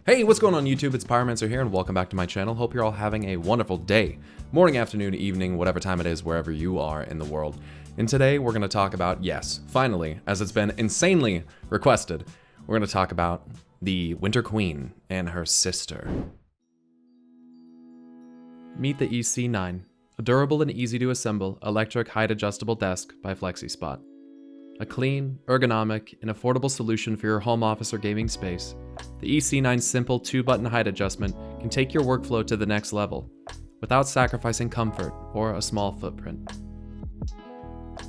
Hey, what's going on YouTube? It's Pyromancer here and welcome back to my channel. Hope you're all having a wonderful day, morning, afternoon, evening, whatever time it is, wherever you are in the world. And today we're going to talk about, yes, finally, as it's been insanely requested, we're going to talk about the Winter Queen and her sister. Meet the EC9, a durable and easy to assemble electric height adjustable desk by FlexiSpot. A clean, ergonomic, and affordable solution for your home office or gaming space, the EC9's simple 2-button height adjustment can take your workflow to the next level, without sacrificing comfort or a small footprint.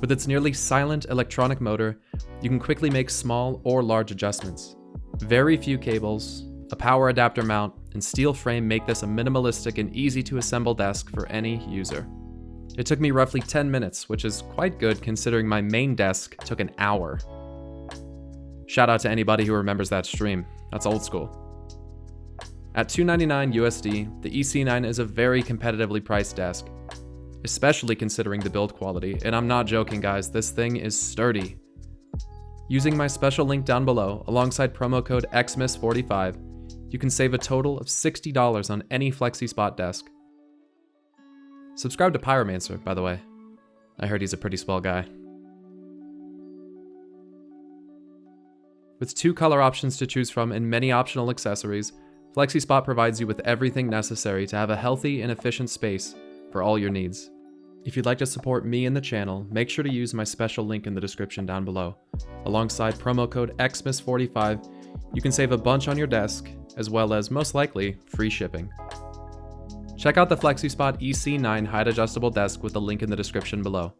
With its nearly silent electronic motor, you can quickly make small or large adjustments. Very few cables, a power adapter mount, and steel frame make this a minimalistic and easy to assemble desk for any user. It took me roughly 10 minutes, which is quite good considering my main desk took an hour. Shout out to anybody who remembers that stream. That's old school. At $299 USD, the EC9 is a very competitively priced desk, especially considering the build quality, and I'm not joking guys, this thing is sturdy. Using my special link down below, alongside promo code XMIS45, you can save a total of $60 on any FlexiSpot desk. Subscribe to Pyromancer, by the way. I heard he's a pretty swell guy. With 2 color options to choose from and many optional accessories, FlexiSpot provides you with everything necessary to have a healthy and efficient space for all your needs. If you'd like to support me and the channel, make sure to use my special link in the description down below. Alongside promo code XMIS45, you can save a bunch on your desk, as well as, most likely, free shipping. Check out the FlexiSpot EC9 height adjustable desk with the link in the description below.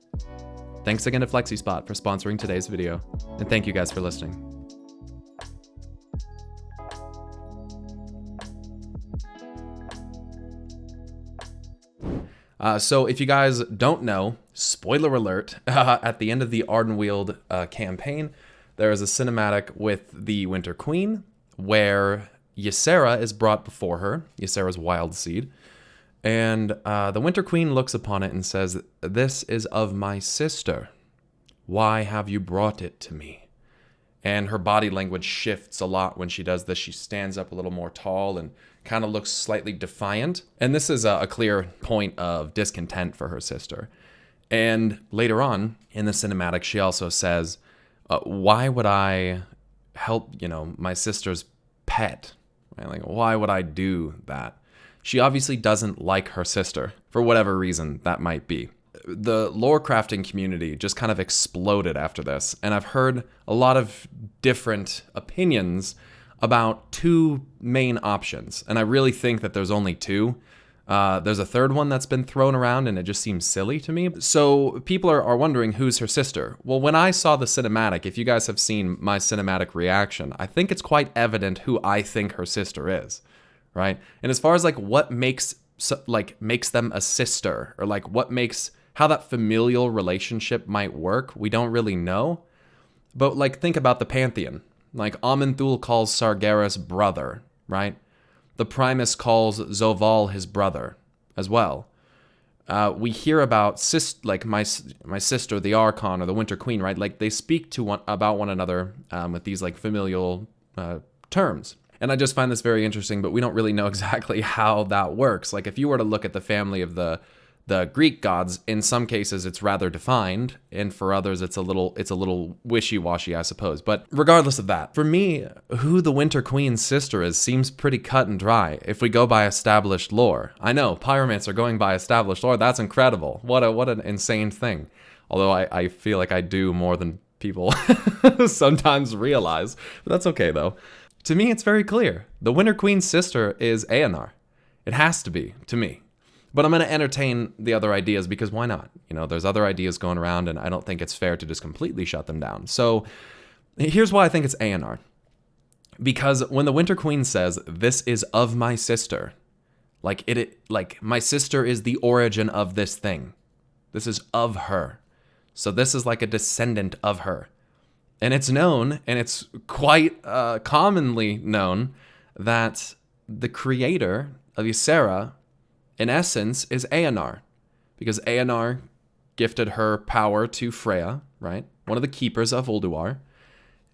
Thanks again to FlexiSpot for sponsoring today's video, and thank you guys for listening. So if you guys don't know, spoiler alert, at the end of the Ardenweald campaign, there is a cinematic with the Winter Queen, where Ysera is brought before her, Ysera's wild seed, and the Winter Queen looks upon it and says, "This is of my sister. Why have you brought it to me?" And her body language shifts a lot when she does this. She stands up a little more tall and kind of looks slightly defiant. And this is a clear point of discontent for her sister. And later on in the cinematic, she also says, why would I help, my sister's pet? Right? Like, why would I do that? She obviously doesn't like her sister, for whatever reason that might be. The lore crafting community just kind of exploded after this, and I've heard a lot of different opinions about 2 main options, and I really think that there's only 2. There's a third one that's been thrown around, and it just seems silly to me. So people are wondering who's her sister. Well, when I saw the cinematic, if you guys have seen my cinematic reaction, I think it's quite evident who I think her sister is, right? And as far as what makes them a sister, or how that familial relationship might work, we don't really know. But think about the Pantheon. Amenthul calls Sargeras brother, right? The Primus calls Zoval his brother as well. We hear about my sister, the Archon, or the Winter Queen, right? They speak about one another with these familial terms. And I just find this very interesting, but we don't really know exactly how that works. If you were to look at the family of the Greek gods, in some cases it's rather defined, and for others it's a little wishy-washy, I suppose. But regardless of that, for me, who the Winter Queen's sister is seems pretty cut and dry if we go by established lore. I know, Pyromancer going by established lore, that's incredible. What an insane thing. Although I feel like I do more than people sometimes realize. But that's okay though. To me, it's very clear. The Winter Queen's sister is EONAR. It has to be, to me. But I'm going to entertain the other ideas because why not? There's other ideas going around and I don't think it's fair to just completely shut them down. So here's why I think it's EONAR. Because when the Winter Queen says, "This is of my sister," my sister is the origin of this thing. This is of her. So this is like a descendant of her. And it's known, and it's quite commonly known, that the creator of Ysera, in essence, is EONAR, because EONAR gifted her power to Freya, right? One of the keepers of Ulduar.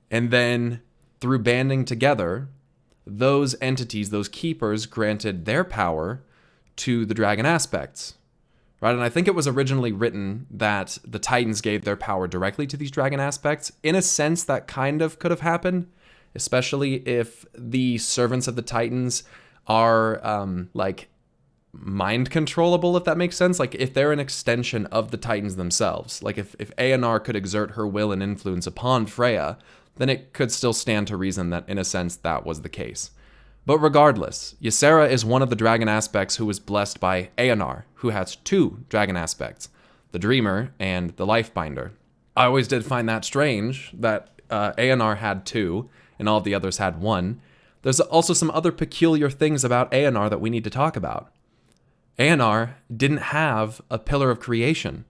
And then through banding together, those entities, those keepers, granted their power to the dragon aspects, right? And I think it was originally written that the Titans gave their power directly to these dragon aspects. In a sense, that kind of could have happened, especially if the servants of the Titans are like mind controllable, if that makes sense. Like if they're an extension of the Titans themselves. Like if EONAR could exert her will and influence upon Freya, then it could still stand to reason that in a sense that was the case. But regardless, Ysera is one of the dragon aspects who was blessed by EONAR, who has 2 dragon aspects, the Dreamer and the Lifebinder. I always did find that strange that EONAR had 2 and all of the others had 1. There's also some other peculiar things about EONAR that we need to talk about. EONAR didn't have a pillar of creation.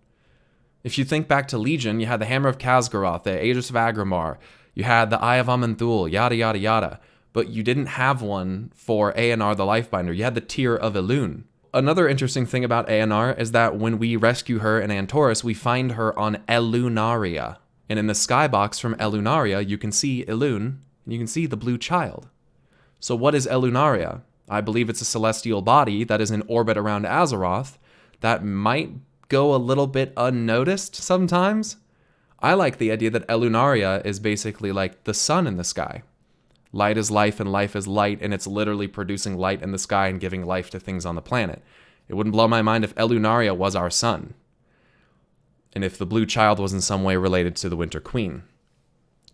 If you think back to Legion, you had the Hammer of Khazgaroth, the Aegis of Agrimar, you had the Eye of Aman'Thul, yada yada yada, but you didn't have one for EONAR the Lifebinder. You had the Tear of Elune. Another interesting thing about EONAR is that when we rescue her in Antorus, we find her on ELUNARIA. And in the skybox from ELUNARIA, you can see Elune, and you can see the blue child. So what is ELUNARIA? I believe it's a celestial body that is in orbit around Azeroth that might go a little bit unnoticed sometimes. I like the idea that ELUNARIA is basically like the sun in the sky. Light is life and life is light, and it's literally producing light in the sky and giving life to things on the planet. It wouldn't blow my mind if ELUNARIA was our sun, and if the blue child was in some way related to the Winter Queen.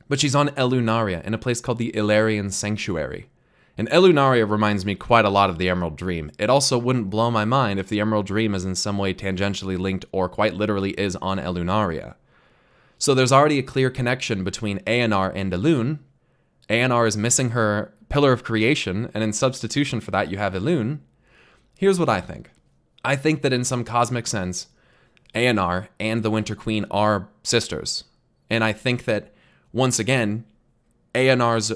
But she's on ELUNARIA in a place called the Illyrian Sanctuary. And ELUNARIA reminds me quite a lot of the Emerald Dream. It also wouldn't blow my mind if the Emerald Dream is in some way tangentially linked or quite literally is on ELUNARIA. So there's already a clear connection between EONAR and Elune. EONAR is missing her pillar of creation, and in substitution for that you have Elune. Here's what I think. I think that in some cosmic sense, EONAR and the Winter Queen are sisters. And I think that, once again, EONAR's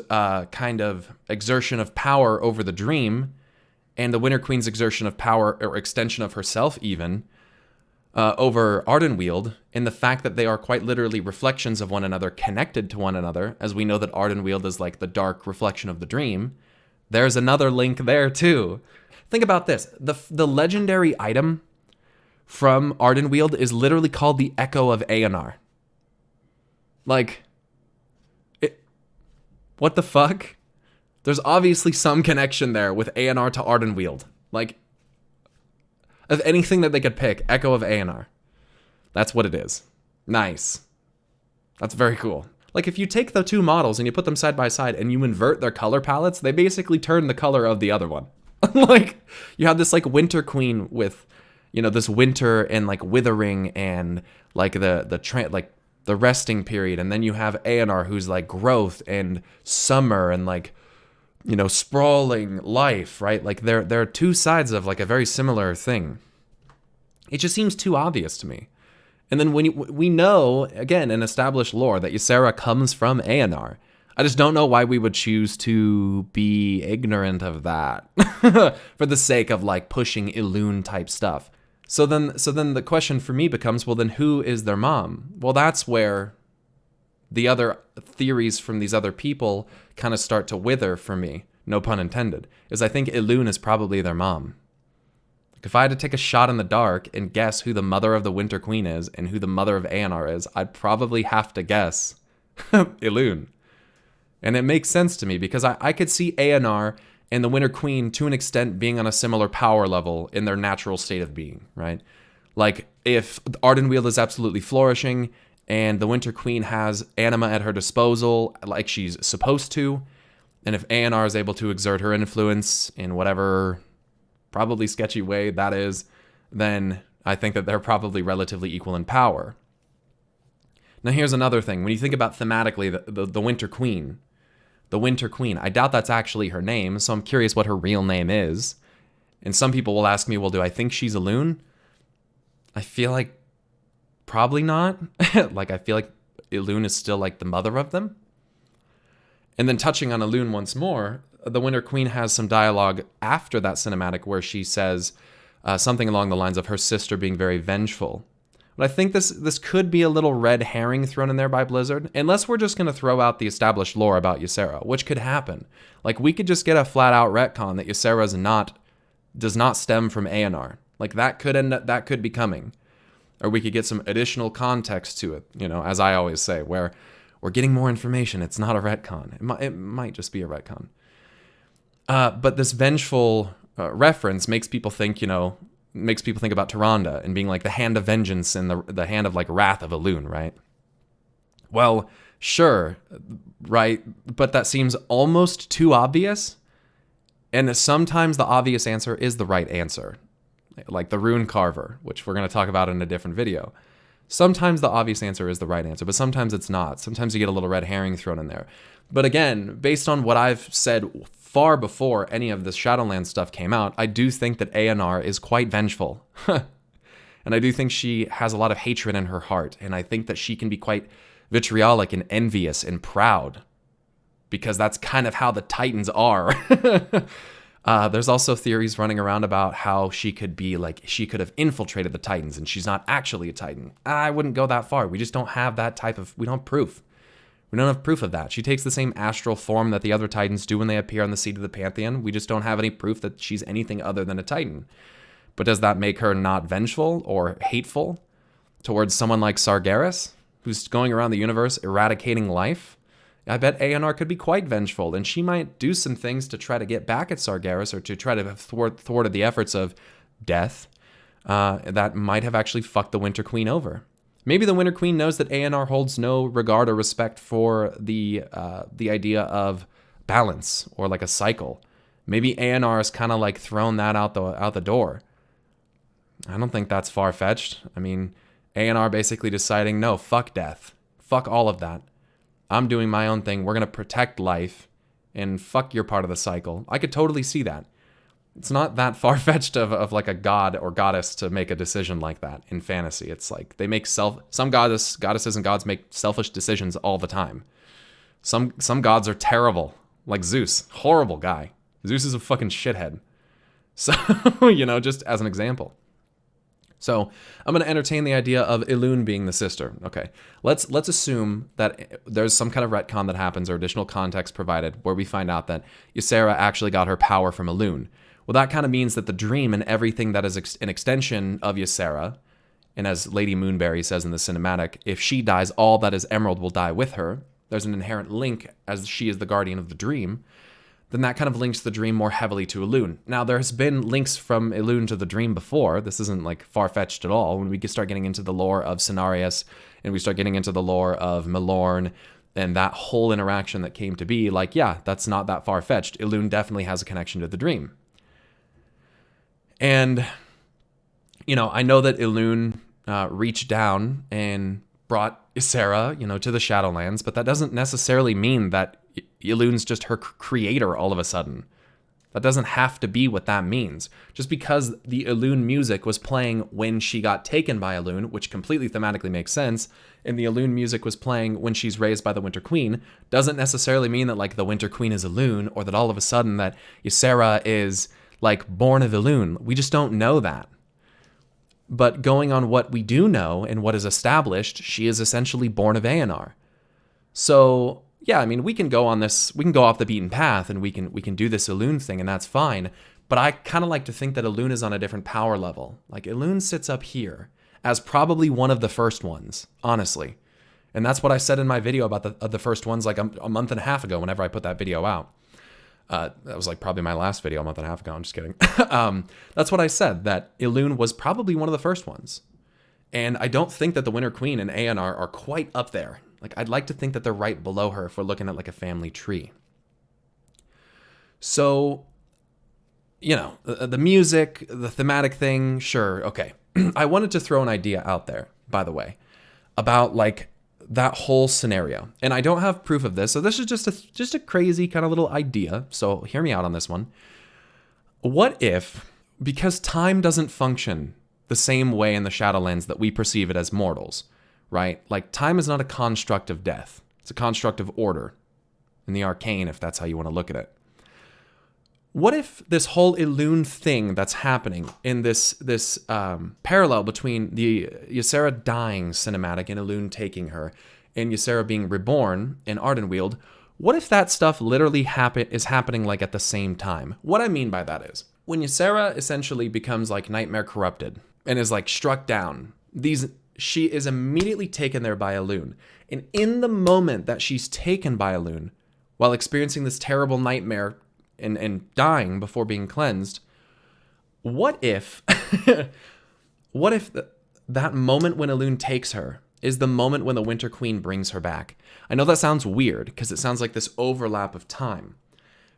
kind of exertion of power over the dream and the Winter Queen's exertion of power, or extension of herself even, over Ardenweald, in the fact that they are quite literally reflections of one another, connected to one another, as we know that Ardenweald is like the dark reflection of the dream. There's another link there too. Think about this. The legendary item from Ardenweald is literally called the Echo of EONAR. Like, what the fuck? There's obviously some connection there with EONAR to Ardenweald. Like, of anything that they could pick, Echo of EONAR. That's what it is. Nice. That's very cool. Like, if you take the 2 models and you put them side by side and you invert their color palettes, they basically turn the color of the other one. Like, you have this, like, Winter Queen with, you know, this winter and, like, withering and, like, the resting period. And then you have EONAR, who's, like, growth and summer and, like, you know, sprawling life, right? Like, there are 2 sides of, like, a very similar thing. It just seems too obvious to me. And then when we know, again, in established lore, that Ysera comes from EONAR. I just don't know why we would choose to be ignorant of that for the sake of, like, pushing Elune type stuff. So then the question for me becomes, well, then who is their mom? Well, that's where the other theories from these other people kind of start to wither for me, no pun intended, is I think Elune is probably their mom. Like, if I had to take a shot in the dark and guess who the mother of the Winter Queen is and who the mother of EONAR is, I'd probably have to guess Elune. And it makes sense to me because I could see EONAR and the Winter Queen, to an extent, being on a similar power level in their natural state of being, right? Like, if Ardenweald is absolutely flourishing and the Winter Queen has anima at her disposal like she's supposed to, and if EONAR is able to exert her influence in whatever probably sketchy way that is, then I think that they're probably relatively equal in power. Now here's another thing. When you think about thematically the Winter Queen, I doubt that's actually her name, so I'm curious what her real name is. And some people will ask me, well, do I think she's Elune? I feel like probably not. Like, I feel like Elune is still, like, the mother of them. And then touching on Elune once more, the Winter Queen has some dialogue after that cinematic where she says something along the lines of her sister being very vengeful, But I think this could be a little red herring thrown in there by Blizzard, unless we're just going to throw out the established lore about Ysera, which could happen. Like, we could just get a flat-out retcon that Ysera does not stem from EONAR. Like, that could be coming. Or we could get some additional context to it, as I always say, where we're getting more information. It's not a retcon. It might just be a retcon. But this vengeful reference makes people think about Tyrande and being like the hand of vengeance and the hand of like wrath of Elune, right? Well, sure, right? But that seems almost too obvious. And sometimes the obvious answer is the right answer. Like the rune carver, which we're going to talk about in a different video. Sometimes the obvious answer is the right answer, but sometimes it's not. Sometimes you get a little red herring thrown in there. But again, based on what I've said far before any of this Shadowlands stuff came out, I do think that EONAR is quite vengeful. And I do think she has a lot of hatred in her heart. And I think that she can be quite vitriolic and envious and proud. Because that's kind of how the Titans are. There's also theories running around about how she could have infiltrated the Titans and she's not actually a Titan. I wouldn't go that far. We just don't have we don't have proof. We don't have proof of that. She takes the same astral form that the other Titans do when they appear on the seat of the Pantheon. We just don't have any proof that she's anything other than a Titan. But does that make her not vengeful or hateful towards someone like Sargeras, who's going around the universe eradicating life? I bet EONAR could be quite vengeful, and she might do some things to try to get back at Sargeras or to try to have thwarted the efforts of death that might have actually fucked the Winter Queen over. Maybe the Winter Queen knows that EONAR holds no regard or respect for the idea of balance or like a cycle. Maybe EONAR has kind of like thrown that out the door. I don't think that's far-fetched. I mean, EONAR basically deciding, no, fuck death. Fuck all of that. I'm doing my own thing. We're going to protect life and fuck your part of the cycle. I could totally see that. It's not that far-fetched of like a god or goddess to make a decision like that in fantasy. It's like they make some goddesses and gods make selfish decisions all the time. Some gods are terrible, like Zeus. Horrible guy. Zeus is a fucking shithead. So, just as an example. So I'm going to entertain the idea of Elune being the sister. Okay, let's assume that there's some kind of retcon that happens or additional context provided where we find out that Ysera actually got her power from Elune. Well, that kind of means that the dream and everything that is an extension of Ysera, and as Lady Moonberry says in the cinematic, if she dies, all that is Emerald will die with her. There's an inherent link as she is the guardian of the dream. Then that kind of links the dream more heavily to Elune. Now, there's been links from Elune to the dream before. This isn't like far-fetched at all. When we start getting into the lore of Cenarius, and we start getting into the lore of Milorn, and that whole interaction that came to be, like, yeah, that's not that far-fetched. Elune definitely has a connection to the dream. And, I know that Elune reached down and brought Ysera, to the Shadowlands, but that doesn't necessarily mean that Elune's just her creator all of a sudden. That doesn't have to be what that means. Just because the Elune music was playing when she got taken by Elune, which completely thematically makes sense, and the Elune music was playing when she's raised by the Winter Queen, doesn't necessarily mean that like the Winter Queen is Elune, or that all of a sudden that Ysera is like born of Elune. We just don't know that. But going on what we do know and what is established, she is essentially born of EONAR. So yeah, I mean, we can go off the beaten path and we can do this Elune thing, and that's fine. But I kind of like to think that Elune is on a different power level. Like, Elune sits up here as probably one of the first ones, honestly. And that's what I said in my video about the first ones like a month and a half ago whenever I put that video out. That was like probably my last video a month and a half ago. I'm just kidding. That's what I said, that Elune was probably one of the first ones. And I don't think that the Winter Queen and EONAR are quite up there. Like, I'd like to think that they're right below her if we're looking at like a family tree. So, the music, the thematic thing, sure, okay. I wanted to throw an idea out there, by the way, about like that whole scenario. And I don't have proof of this, so this is just a crazy kind of little idea. So hear me out on this one. What if, because time doesn't function the same way in the Shadowlands that we perceive it as mortals, right? Like, time is not a construct of death. It's a construct of order in the arcane, if that's how you want to look at it. What if this whole Elune thing that's happening in this parallel between the Ysera dying cinematic and Elune taking her, and Ysera being reborn in Ardenweald, what if that stuff literally is happening like at the same time? What I mean by that is, when Ysera essentially becomes like Nightmare corrupted and is like struck down, she is immediately taken there by Elune. And in the moment that she's taken by Elune, while experiencing this terrible nightmare and dying before being cleansed, what if that moment when Elune takes her is the moment when the Winter Queen brings her back? I know that sounds weird because it sounds like this overlap of time,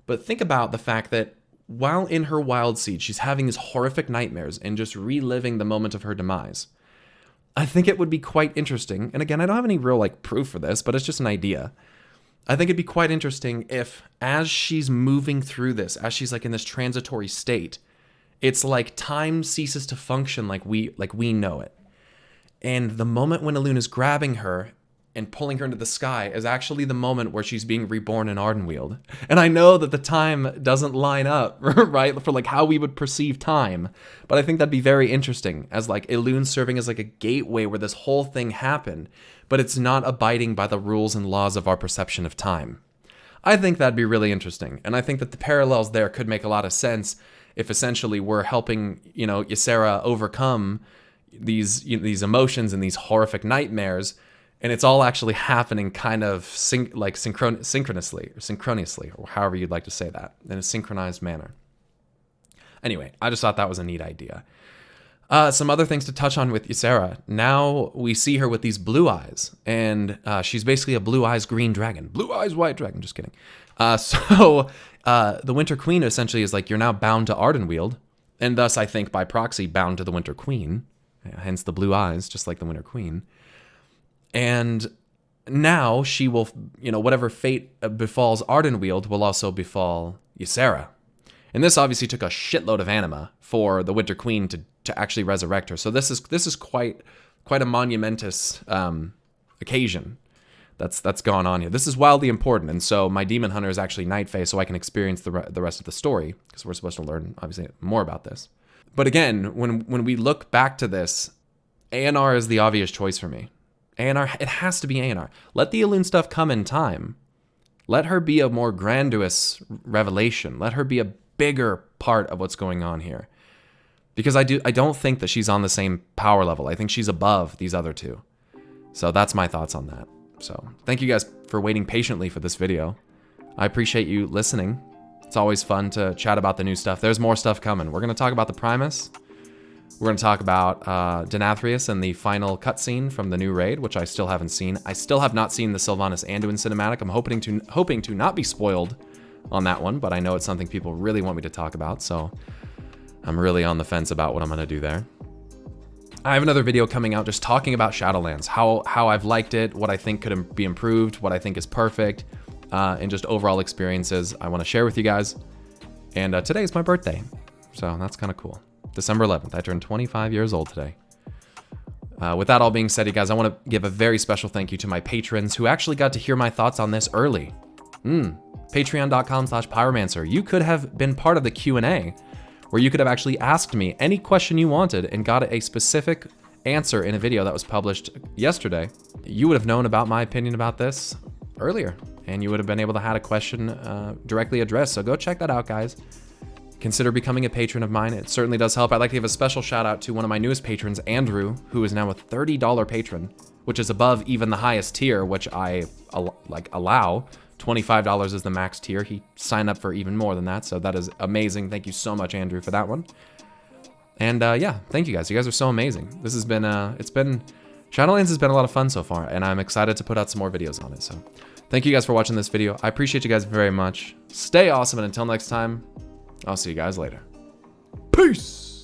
but think about the fact that while in her wild seed, she's having these horrific nightmares and just reliving the moment of her demise. I think it would be quite interesting, and again, I don't have any real like proof for this, but it's just an idea. I think it'd be quite interesting if, as she's moving through this, as she's like in this transitory state, it's like time ceases to function like we know it. And the moment when Elune is grabbing her and pulling her into the sky is actually the moment where she's being reborn in Ardenweald. And I know that the time doesn't line up, right, for like how we would perceive time, but I think that'd be very interesting as like Elune serving as like a gateway where this whole thing happened, but it's not abiding by the rules and laws of our perception of time. I think that'd be really interesting, and I think that the parallels there could make a lot of sense if essentially we're helping, Ysera overcome these emotions and these horrific nightmares, and it's all actually happening kind of synchronously, or however you'd like to say that, in a synchronized manner. Anyway, I just thought that was a neat idea. Some other things to touch on with Ysera. Now we see her with these blue eyes, and she's basically a blue eyes green dragon. Blue eyes white dragon, just kidding. So the Winter Queen essentially is like, you're now bound to Ardenweald, and thus I think by proxy bound to the Winter Queen, hence the blue eyes, just like the Winter Queen. And now she will, whatever fate befalls Ardenweald will also befall Ysera. And this obviously took a shitload of anima for the Winter Queen to actually resurrect her. So this is quite a monumentous occasion that's gone on here. This is wildly important, and so my Demon Hunter is actually Night Fae, so I can experience the rest of the story, because we're supposed to learn, obviously, more about this. But again, when we look back to this, EONAR is the obvious choice for me. EONAR, it has to be EONAR. Let the Elune stuff come in time. Let her be a more grandiose revelation. Let her be a bigger part of what's going on here. Because I don't think that she's on the same power level. I think she's above these other two. So that's my thoughts on that. So thank you guys for waiting patiently for this video. I appreciate you listening. It's always fun to chat about the new stuff. There's more stuff coming. We're going to talk about the Primus. We're going to talk about Denathrius and the final cutscene from the new raid, which I still haven't seen. I still have not seen the Sylvanas Anduin cinematic. I'm hoping to not be spoiled on that one, but I know it's something people really want me to talk about, so I'm really on the fence about what I'm going to do there. I have another video coming out just talking about Shadowlands, how I've liked it, what I think could be improved, what I think is perfect, and just overall experiences I want to share with you guys. And today is my birthday, so that's kind of cool. December 11th, I turned 25 years old today. With that all being said, you guys, I want to give a very special thank you to my patrons who actually got to hear my thoughts on this early. Patreon.com/Pyromancer. You could have been part of the Q&A, where you could have actually asked me any question you wanted and got a specific answer in a video that was published yesterday. You would have known about my opinion about this earlier, and you would have been able to have a question directly addressed. So go check that out, guys. Consider becoming a patron of mine. It certainly does help. I'd like to give a special shout out to one of my newest patrons, Andrew, who is now a $30 patron, which is above even the highest tier, which I allow. $25 is the max tier. He signed up for even more than that, so that is amazing. Thank you so much, Andrew, for that one. And yeah, thank you guys. You guys are so amazing. This has been, Shadowlands has been a lot of fun so far, and I'm excited to put out some more videos on it. So thank you guys for watching this video. I appreciate you guys very much. Stay awesome, and until next time, I'll see you guys later. Peace!